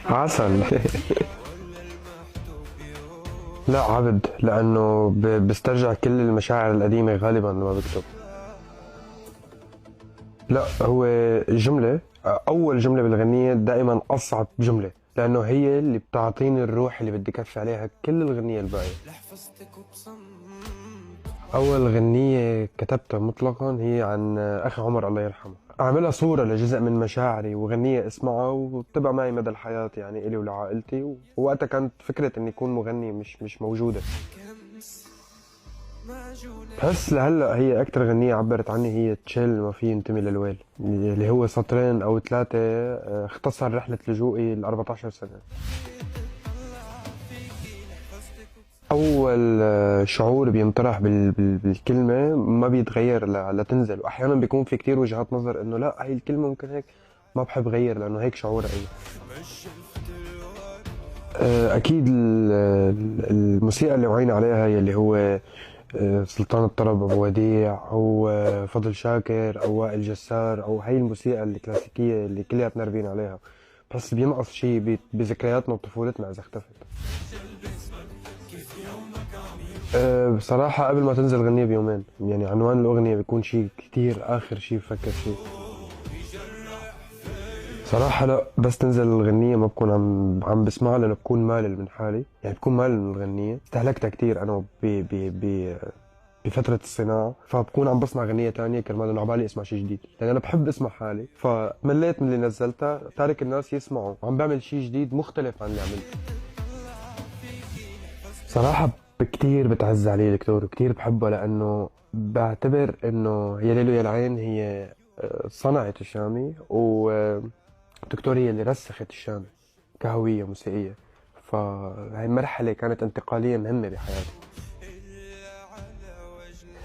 عسل. لا عبد، لأنه بسترجع كل المشاعر القديمة غالبا لما بكتب. لا هو جملة، أول جملة بالغنية دائما أصعب جملة، لأنه هي اللي بتعطيني الروح اللي بدي كفي عليها كل الغنية الباقية. أول غنية كتبتها مطلقا هي عن أخي عمر الله يرحمه، أعملها صورة لجزء من مشاعري وغنية اسمعها وتبقى معي مدى الحياة، يعني إلي ولعائلتي. ووقتها كانت فكرة إني أكون مغني مش موجودة. بحس لهلا هي أكتر غنية عبرت عني هي تشيل ما في ينتمي للويل، اللي هو سطرين أو ثلاثة، اختصر رحلة لجوئي ل 14 سنة. أول شعور بينطرح بالكلمة ما بيتغير لتنزل، وأحيانا بيكون في كتير وجهات نظر إنه لا هي الكلمة ممكن هيك، ما بحب غير لأنه هيك شعور أي. أكيد الموسيقى اللي وعينا عليها هي اللي هو سلطان الطرب أبو وديع، أو فضل شاكر، أو وائل جسار، أو هاي الموسيقى الكلاسيكية اللي كلياتنا ربينا عليها. بس بينقص شيء بذكرياتنا وطفولتنا إذا اختفت. بصراحة قبل ما تنزل الغنية بيومين، يعني عنوان الأغنية بيكون شيء كتير آخر شيء بفكر فيه. صراحة لا، بس تنزل الغنية ما بكون عم بسمعها، لأنه بكون مالل من حالي، يعني بكون مالل من الغنية. استهلكتها كتير أنا بفترة الصناعة، فبكون عم بسمع غنية تانية كرمال إنه عبالي اسمع شيء جديد، لأن أنا بحب اسمع حالي، فمليت من اللي نزلتها، تارك الناس يسمعوا، وعم بعمل شيء جديد مختلف عن اللي عملته. صراحة كتير بتعز علي دكتور، وكتير بحبه، لأنه بعتبر إنه يا ليل يا العين هي صنعت الشامي، ودكتور هي اللي رسخت الشامي كهوية موسيقية. فهي مرحلة كانت انتقالية مهمة بحياتي.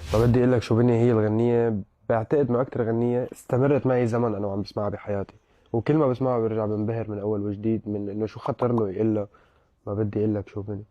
فبدي أقول لك شو بني هي الغنية، بعتقد إنه أكتر غنية استمرت معي زمن أنا وعم بسمعها بحياتي، وكل ما بسمعها برجع بنبهر من أول وجديد من إنه شو خطر له يقول له. ما بدي أقول لك شو بني.